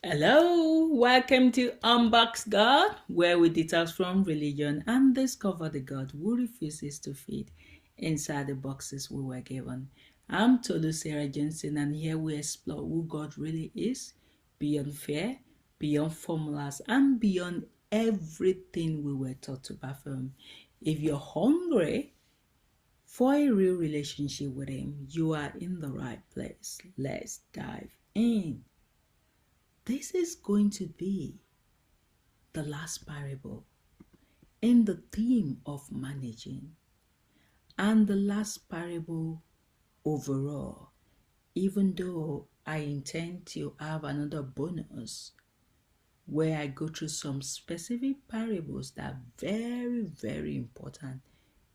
Hello, welcome to Unboxed God, where we detox from religion and discover the God who refuses to fit inside the boxes we were given. I'm Tolu Sarah Johnson, and here we explore who God really is beyond fear, beyond formulas, and beyond everything we were taught to perform. If you're hungry for a real relationship with Him, you are in the right place. Let's dive in. This is going to be the last parable in the theme of managing, and the last parable overall, even though I intend to have another bonus where I go through some specific parables that are very, very important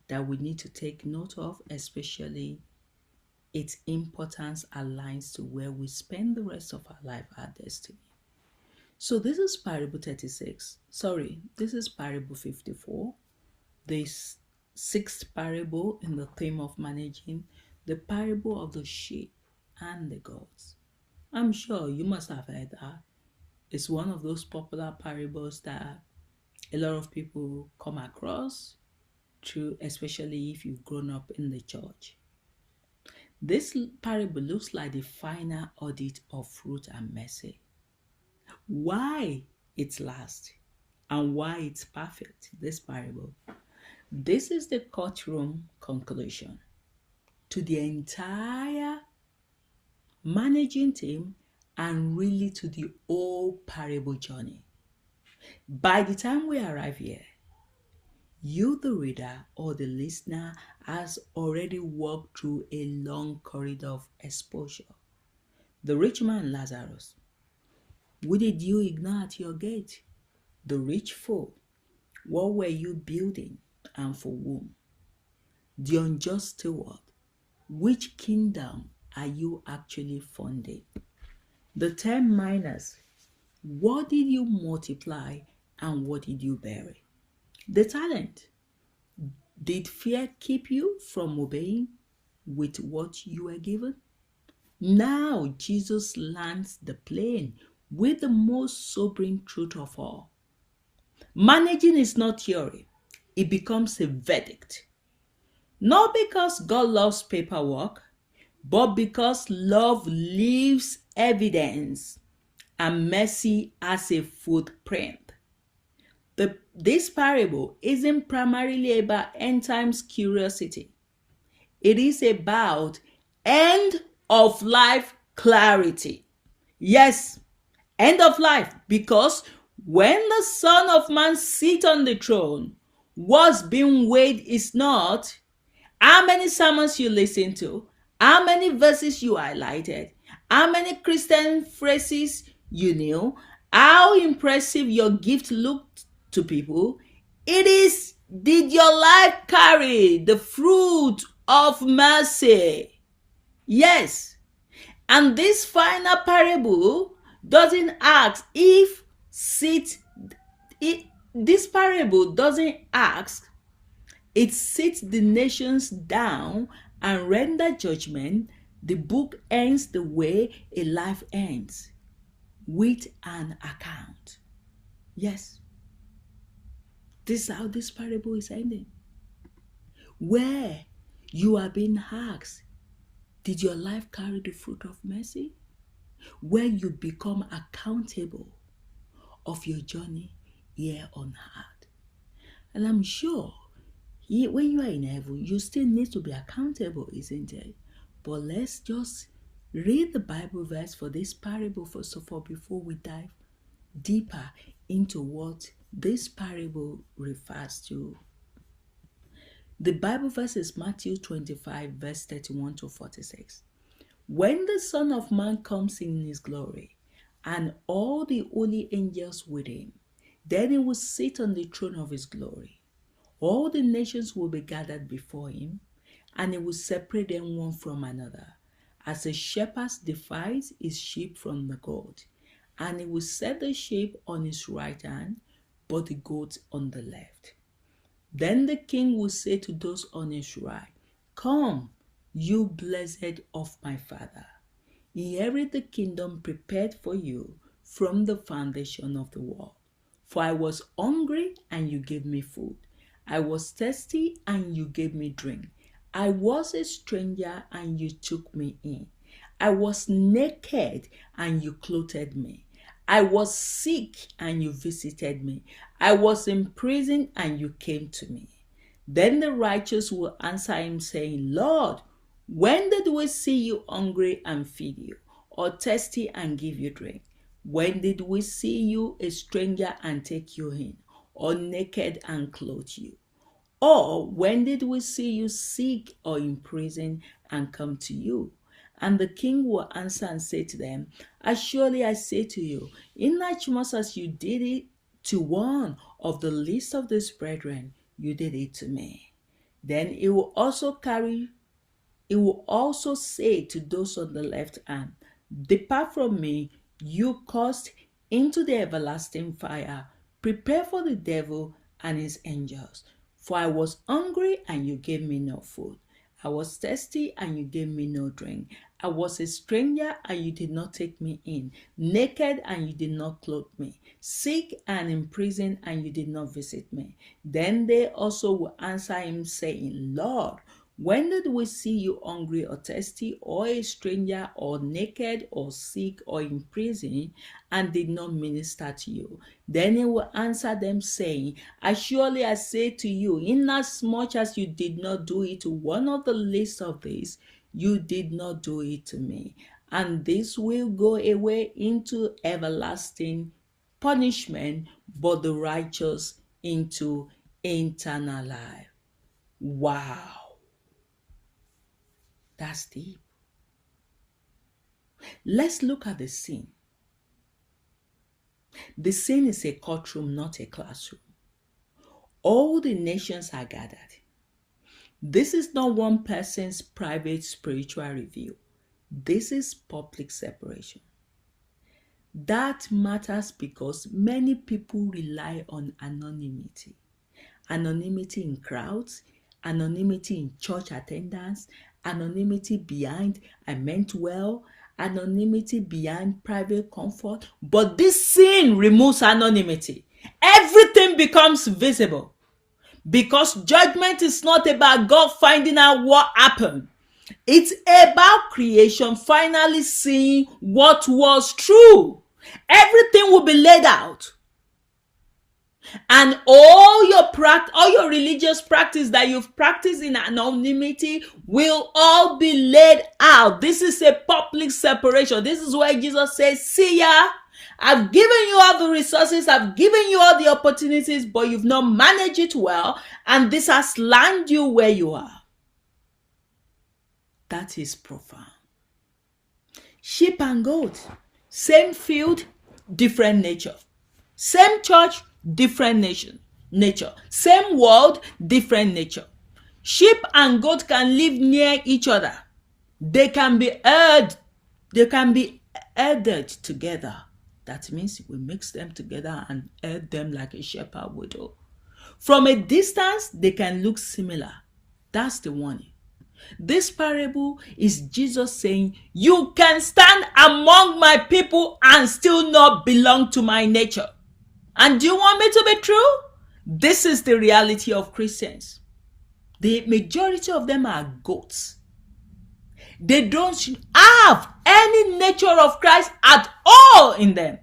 that we need to take note of, especially its importance aligns to where we spend the rest of our life, our destiny. So this is parable 36. Sorry, this is parable 54. This sixth parable in the theme of managing, the parable of the sheep and the goats. I'm sure you must have heard that. It's one of those popular parables that a lot of people come across through, especially if you've grown up in the church. This parable looks like the final audit of fruit and mercy. Why it lasts and why it's perfect, this parable. This is the courtroom conclusion to the entire managing team and really to the whole parable journey. By the time we arrive here, you, the reader or the listener, has already walked through a long corridor of exposure. The rich man Lazarus. Who did you ignore at your gate? The rich fool. What were you building and for whom? The unjust steward. Which kingdom are you actually funding? The 10 miners. What did you multiply and what did you bury? The talent. Did fear keep you from obeying with what you were given? Now Jesus lands the plane with the most sobering truth of all. Managing is not theory, it becomes a verdict. Not because God loves paperwork, but because love leaves evidence and mercy as a footprint. This parable isn't primarily about end times curiosity. It is about end of life clarity. Yes, end of life, because when the Son of Man sits on the throne, what's being weighed is not how many sermons you listen to, how many verses you highlighted, how many Christian phrases you knew, how impressive your gift looked to people. It is, did your life carry the fruit of mercy? Yes. And this final parable doesn't ask if this parable doesn't ask, it sits the nations down and render judgment. The book ends the way a life ends, with an account. Yes, this is how this parable is ending. Where you are being asked, did your life carry the fruit of mercy? Where you become accountable of your journey here on earth. And I'm sure when you are in heaven, you still need to be accountable, isn't it? But let's just read the Bible verse for this parable first of all before we dive deeper into what this parable refers to. The Bible verse is Matthew 25, verse 31 to 46. When the Son of Man comes in his glory, and all the holy angels with him, then he will sit on the throne of his glory. All the nations will be gathered before him, and he will separate them one from another, as a shepherd divides his sheep from the goat. And he will set the sheep on his right hand, but the goats on the left. Then the king will say to those on his right, "Come, you blessed of my Father, inherit the kingdom prepared for you from the foundation of the world. For I was hungry, and you gave me food. I was thirsty, and you gave me drink. I was a stranger, and you took me in. I was naked, and you clothed me. I was sick, and you visited me. I was in prison, and you came to me. Then the righteous will answer him, saying, Lord, when did we see you hungry and feed you, or thirsty and give you drink? When did we see you a stranger and take you in, or naked and clothe you? Or when did we see you sick or in prison and come to you? And the king will answer and say to them, As surely I say to you, inasmuch as you did it to one of the least of these brethren, you did it to me. Then it will also say to those on the left hand, Depart from me, you cursed, into the everlasting fire, prepare for the devil and his angels. For I was hungry, and you gave me no food. I was thirsty, and you gave me no drink. I was a stranger, and you did not take me in. Naked, and you did not clothe me. Sick and in prison, and you did not visit me. Then they also will answer him, saying, Lord, when did we see you hungry or thirsty, or a stranger, or naked, or sick, or in prison, and did not minister to you? Then he will answer them, saying, As surely I say to you, inasmuch as you did not do it to one of the least of these, you did not do it to me. And this will go away into everlasting punishment, but the righteous into eternal life. Wow. That's deep. Let's look at the scene. The scene is a courtroom, not a classroom. All the nations are gathered. This is not one person's private spiritual review. This is public separation. That matters because many people rely on anonymity. Anonymity in crowds, anonymity in church attendance, anonymity behind I meant well, anonymity behind private comfort. But this sin removes anonymity. Everything becomes visible. Because judgment is not about God finding out what happened. It's about creation finally seeing what was true. Everything will be laid out. And all your religious practice that you've practiced in anonymity will all be laid out. This is a public separation. This is why Jesus says, see ya, I've given you all the resources, I've given you all the opportunities, but you've not managed it well, and this has landed you where you are. That is profound. Sheep and goats, same field, different nature. Same church, different nature. Same world, different nature. Sheep and goat can live near each other. They can be herded together. That means we mix them together and herd them like a shepherd would do. From a distance, they can look similar. That's the warning. This parable is Jesus saying, you can stand among my people and still not belong to my nature. And do you want me to be true? This is the reality of Christians. The majority of them are goats. They don't have any nature of Christ at all in them.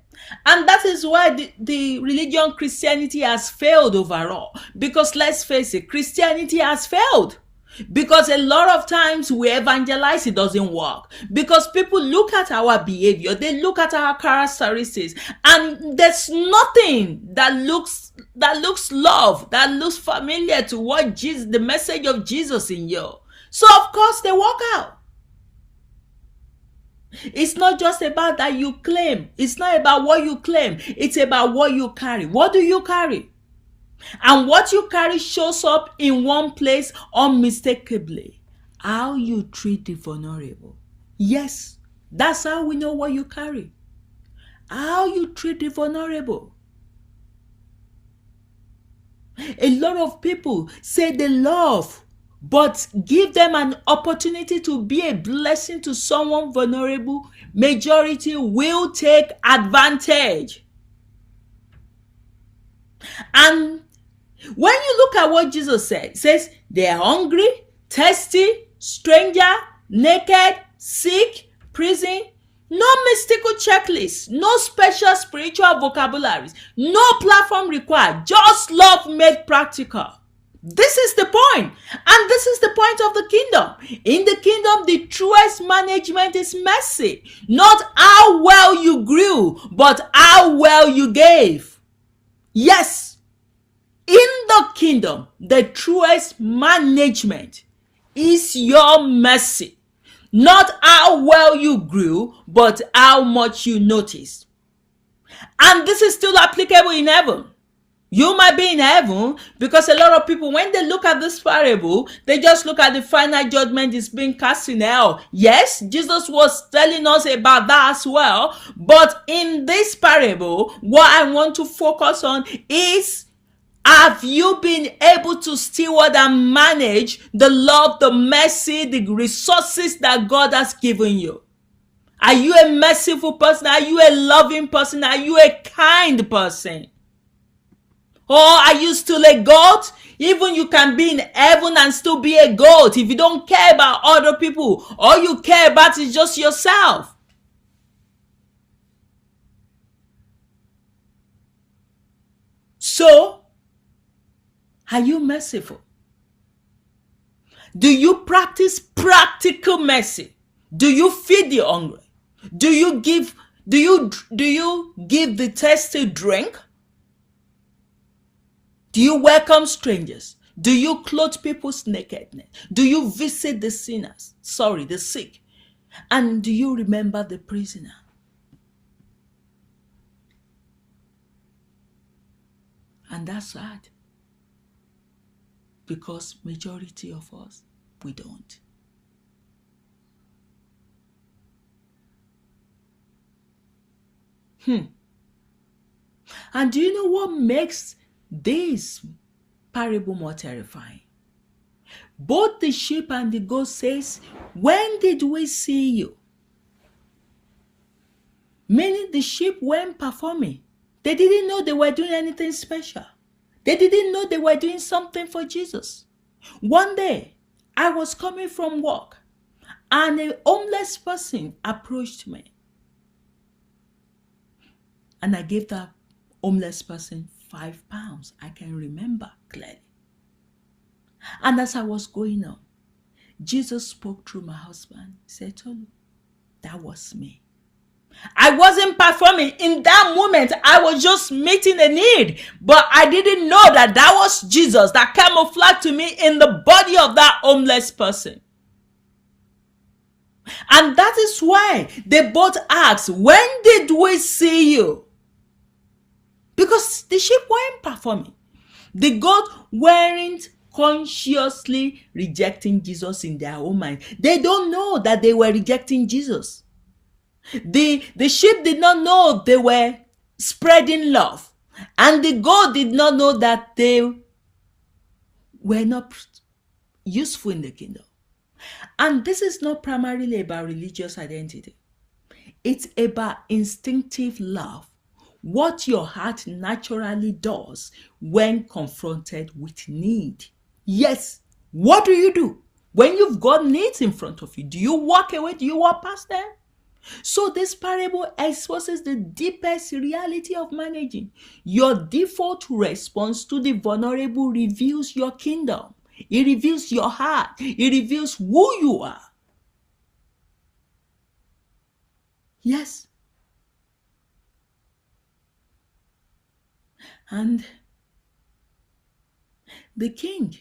And that is why the religion Christianity has failed overall. Because let's face it, Christianity has failed. Because a lot of times we evangelize, it doesn't work. Because people look at our behavior, they look at our characteristics, and there's nothing that looks love, that looks familiar to what Jesus, the message of Jesus in you. So of course they walk out. It's not just about that you claim. It's not about what you claim. It's about what you carry. What do you carry? And what you carry shows up in one place unmistakably. How you treat the vulnerable. Yes, that's how we know what you carry. How you treat the vulnerable. A lot of people say they love but give them an opportunity to be a blessing to someone vulnerable, majority will take advantage. And when you look at what Jesus said, it says they are hungry, thirsty, stranger, naked, sick, prison. No mystical checklist, no special spiritual vocabularies, no platform required, just love made practical. This is the point, and this is the point of the kingdom. In the kingdom, the truest management is mercy. Not how well you grew, but how well you gave. Yes, in the kingdom, the truest management is your mercy. Not how well you grew, but how much you noticed. And this is still applicable in heaven. You might be in heaven, because a lot of people, when they look at this parable, they just look at the final judgment is being cast in hell. Yes, Jesus was telling us about that as well. But in this parable, what I want to focus on is, have you been able to steward and manage the love, the mercy, the resources that God has given you? Are you a merciful person? Are you a loving person? Are you a kind person? Or are you still a goat? Even you can be in heaven and still be a goat if you don't care about other people. All you care about is just yourself. So, are you merciful? Do you practice practical mercy? Do you feed the hungry? Do you give the thirsty drink? Do you welcome strangers? Do you clothe people's nakedness? Do you visit the sick? And do you remember the prisoner? And that's sad, because majority of us, we don't. And do you know what makes this parable more terrifying? Both the sheep and the goat says, when did we see you? Meaning the sheep weren't performing. They didn't know they were doing anything special. They didn't know they were doing something for Jesus. One day, I was coming from work, and a homeless person approached me. And I gave that homeless person £5. I can remember clearly. And as I was going on, Jesus spoke through my husband. He said, Tolu, that was me. I wasn't performing. In that moment, I was just meeting a need. But I didn't know that that was Jesus that camouflaged to me in the body of that homeless person. And that is why they both asked, when did we see you? Because the sheep weren't performing. The goat weren't consciously rejecting Jesus in their own mind. They don't know that they were rejecting Jesus. The sheep did not know they were spreading love. And the goat did not know that they were not useful in the kingdom. And this is not primarily about religious identity. It's about instinctive love. What your heart naturally does when confronted with need. Yes, what do? When you've got needs in front of you, do you walk away? Do you walk past them? So this parable exposes the deepest reality of managing. Your default response to the vulnerable reveals your kingdom. It reveals your heart. It reveals who you are. Yes. And the king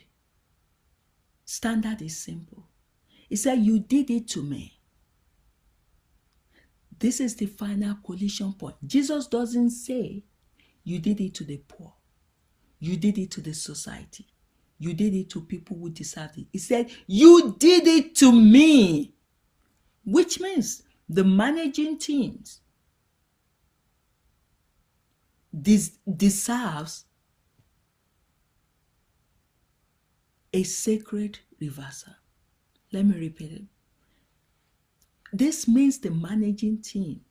standard is simple. He said, you did it to me. This is the final collision point. Jesus doesn't say you did it to the poor. You did it to the society. You did it to people who deserved it. He said, you did it to me. Which means the managing teams deserves a sacred reversal. Let me repeat it. This means the managing team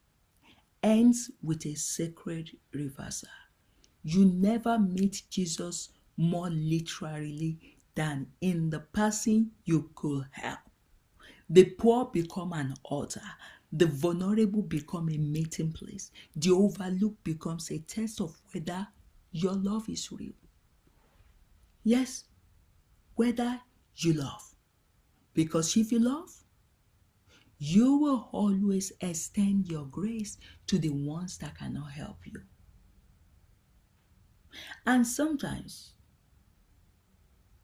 ends with a sacred reversal. You never meet Jesus more literally than in the person you could help. The poor become an altar. The vulnerable become a meeting place. The overlooked becomes a test of whether your love is real. Yes, whether you love. Because if you love, you will always extend your grace to the ones that cannot help you. And sometimes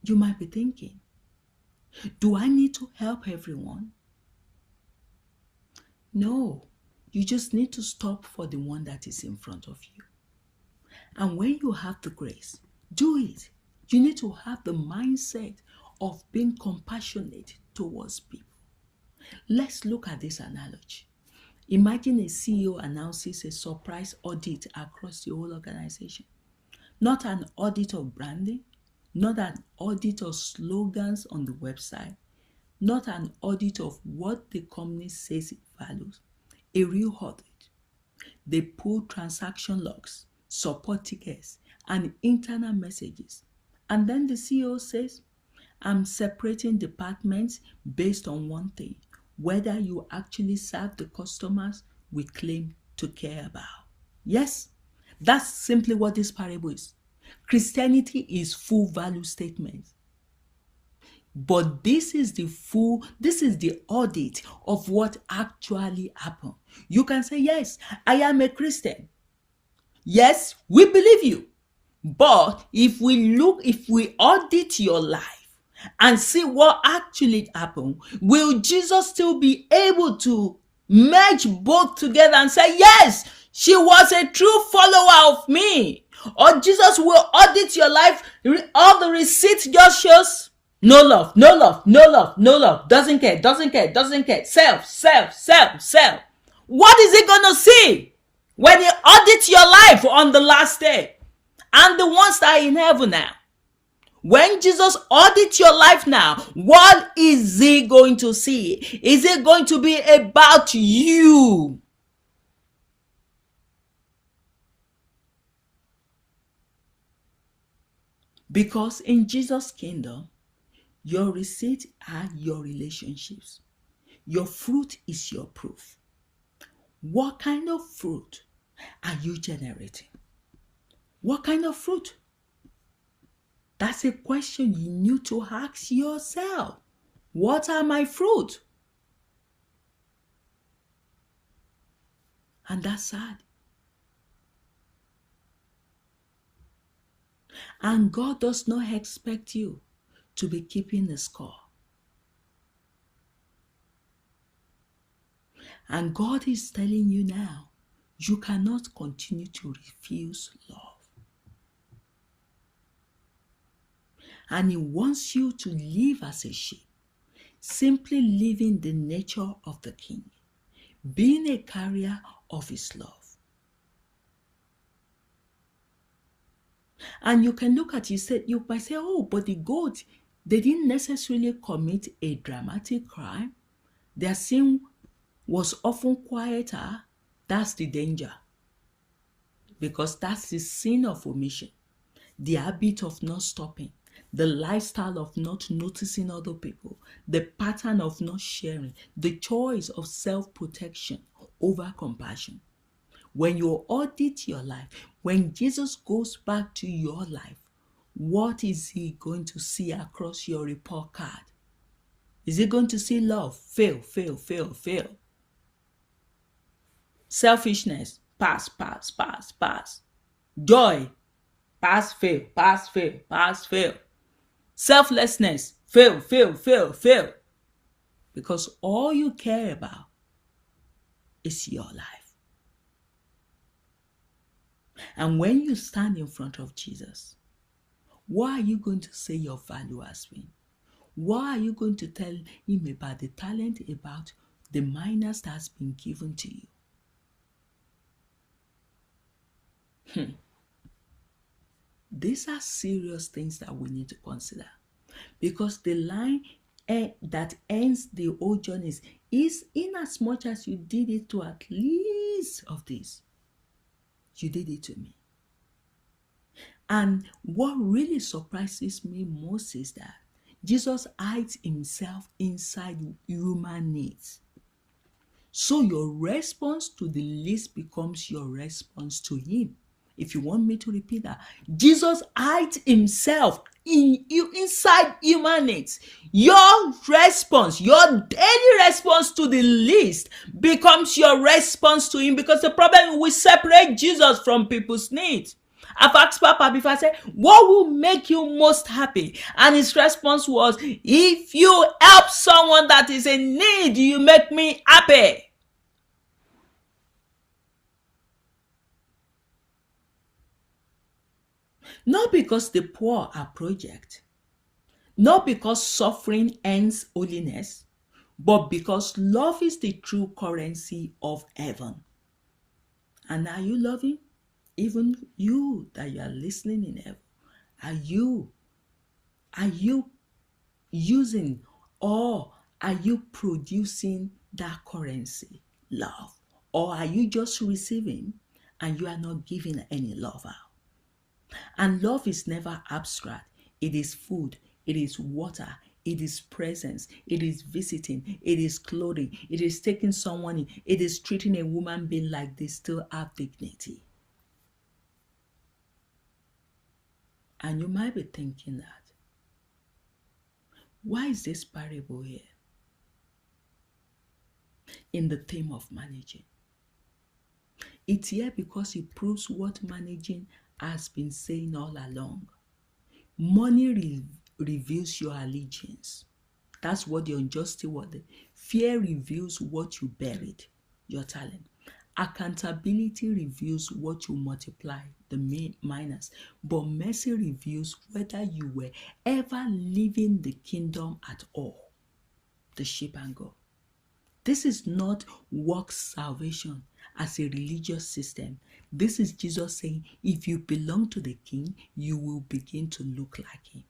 you might be thinking, do I need to help everyone? No, you just need to stop for the one that is in front of you. And when you have the grace, do it. You need to have the mindset of being compassionate towards people. Let's look at this analogy. Imagine a CEO announces a surprise audit across the whole organization. Not an audit of branding, not an audit of slogans on the website, not an audit of what the company says it values. A real audit. They pull transaction logs, support tickets, and internal messages. And then the CEO says, I'm separating departments based on one thing, whether you actually serve the customers we claim to care about. Yes, that's simply what this parable is. Christianity is full value statement. But this is the audit of what actually happened. You can say, yes, I am a Christian. Yes, we believe you. But if we audit your life and see what actually happened, will Jesus still be able to merge both together and say, yes, she was a true follower of me? Or Jesus will audit your life, all the receipts just shows no love, no love, no love, no love, doesn't care, doesn't care, doesn't care, self, self, self, self. What is he gonna see when he audits your life on the last day? And the ones that are in heaven now. When Jesus audits your life now, what is he going to see? Is it going to be about you? Because in Jesus' kingdom, your receipts are your relationships. Your fruit is your proof. What kind of fruit are you generating? What kind of fruit? That's a question you need to ask yourself. What are my fruit? And that's sad. And God does not expect you to be keeping a score. And God is telling you now, you cannot continue to refuse love. And He wants you to live as a sheep, simply living the nature of the King, being a carrier of His love. And you can look at it, you might say, oh, but the goat, they didn't necessarily commit a dramatic crime. Their sin was often quieter. That's the danger. Because that's the sin of omission, the habit of not stopping, the lifestyle of not noticing other people, the pattern of not sharing, the choice of self-protection over compassion. When you audit your life, when Jesus goes back to your life, what is He going to see across your report card? Is He going to see love? Fail, fail, fail, fail. Selfishness, pass, pass, pass, pass. Joy, pass, fail, pass, fail, pass, fail. Selflessness, fail, fail, fail, fail. Because all you care about is your life. And when you stand in front of Jesus, what are you going to say your value has been? What are you going to tell Him about the talent, about the minors that has been given to you? These are serious things that we need to consider. Because the line that ends the whole journey is in as much as you did it to at least of this, you did it to me. And what really surprises me most is that Jesus hides himself inside human needs. So your response to the least becomes your response to him. If you want me to repeat that, Jesus hides himself inside human needs. Your response, your daily response to the least becomes your response to him, because the problem is we separate Jesus from people's needs. I've asked Papa before, I said, what will make you most happy? And his response was, if you help someone that is in need, you make me happy. Not because the poor are project, not because suffering ends holiness, but because love is the true currency of heaven. And are you loving? Even you that you are listening in heaven, are you using, or are you producing that currency, love? Or are you just receiving and you are not giving any love out? And love is never abstract. It is food, it is water, it is presence, it is visiting, it is clothing, it is taking someone in, it is treating a woman being like they still have dignity. And you might be thinking that, why is this parable here in the theme of managing? It's here because it proves what managing has been saying all along. Money reveals your allegiance. That's what the unjust word. Fear reveals what you buried, your talent. Accountability reveals what you multiply, the minus. But mercy reveals whether you were ever living the kingdom at all, the sheep and goat. This is not works salvation as a religious system. This is Jesus saying, if you belong to the King, you will begin to look like him.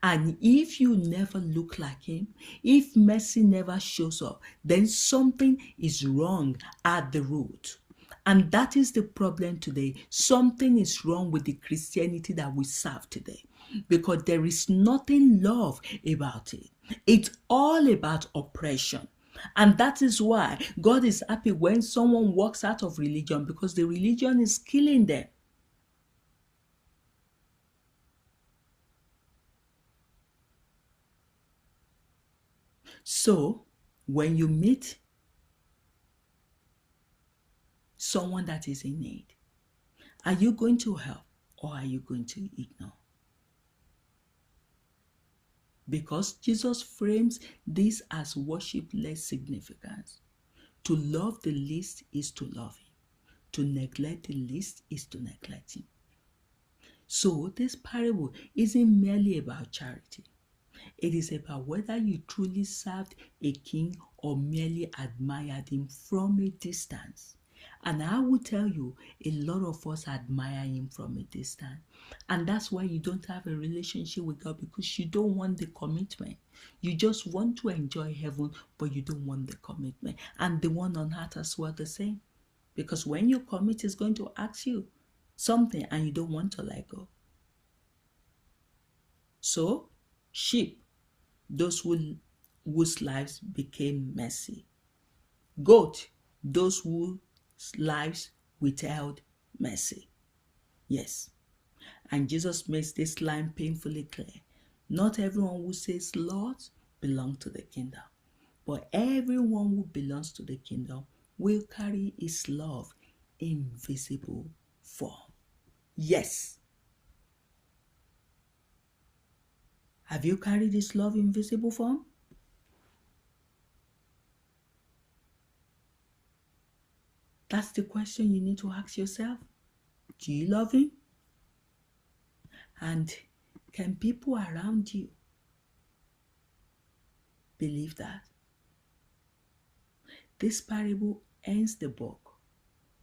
And if you never look like him, if mercy never shows up, then something is wrong at the root. And that is the problem today. Something is wrong with the Christianity that we serve today, because there is nothing love about it. It's all about oppression. And that is why God is happy when someone walks out of religion, because the religion is killing them. So, when you meet someone that is in need, are you going to help or are you going to ignore? Because Jesus frames this as worship-less significance. To love the least is to love him. To neglect the least is to neglect him. So this parable isn't merely about charity. It is about whether you truly served a king or merely admired him from a distance. And I will tell you, a lot of us admire him from a distance. And that's why you don't have a relationship with God, because you don't want the commitment. You just want to enjoy heaven, but you don't want the commitment. And the one on earth as well the same. Because when you commit, it's going to ask you something and you don't want to let go. So, sheep, those whose lives became messy. Goat, those whose lives withheld mercy. Yes. And Jesus makes this line painfully clear. Not everyone who says Lord belongs to the kingdom, but everyone who belongs to the kingdom will carry his love in visible form. Yes. Have you carried his love in visible form? That's the question you need to ask yourself. Do you love him? And can people around you believe that? This parable ends the book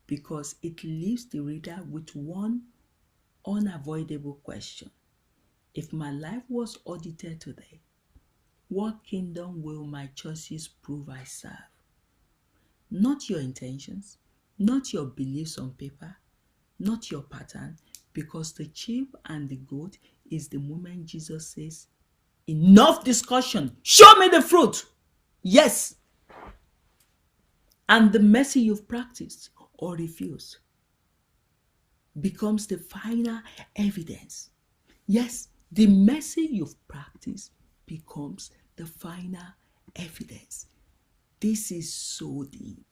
because it leaves the reader with one unavoidable question. If my life was audited today, what kingdom will my choices prove I serve? Not your intentions, not your beliefs on paper, not your pattern, because the sheep and the goat is the moment Jesus says, enough discussion, show me the fruit. Yes. And the mercy you've practiced or refused becomes the final evidence. Yes, the mercy you've practiced becomes the final evidence. This is so deep.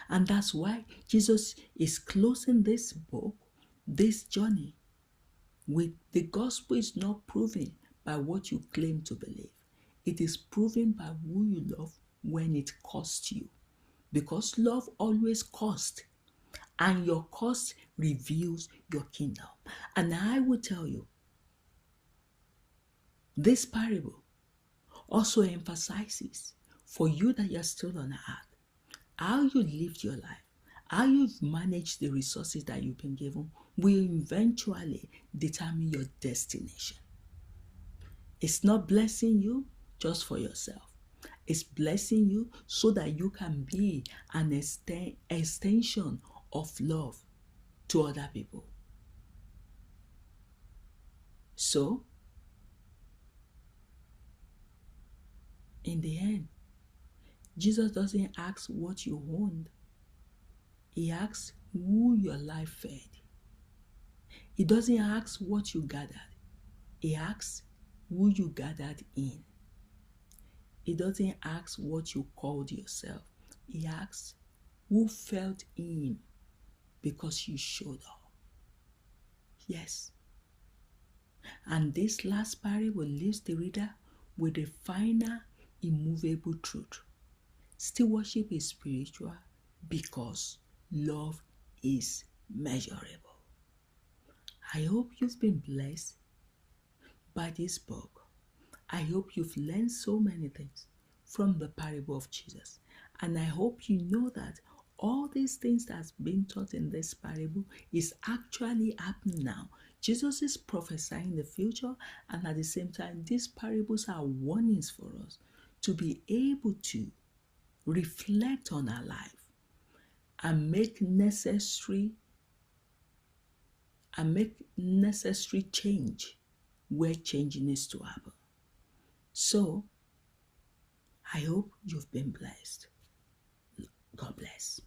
And that's why Jesus is closing this book, this journey, with the gospel is not proven by what you claim to believe. It is proven by who you love when it costs you. Because love always costs. And your cost reveals your kingdom. And I will tell you, this parable also emphasizes for you that you're still on earth, how you lived your life, how you've managed the resources that you've been given will eventually determine your destination. It's not blessing you just for yourself. It's blessing you so that you can be an extension of love to other people. So, in the end, Jesus doesn't ask what you owned. He asks who your life fed. He doesn't ask what you gathered. He asks who you gathered in. He doesn't ask what you called yourself. He asks who felt him because you showed up. Yes. And this last parable leaves the reader with a final, immovable truth. Stewardship is spiritual because love is measurable. I hope you've been blessed by this book. I hope you've learned so many things from the parable of Jesus. And I hope you know that all these things that's been taught in this parable is actually happening now. Jesus is prophesying the future, and at the same time, these parables are warnings for us to be able to reflect on our life and make necessary change where change needs to happen. So, I hope you've been blessed. God bless.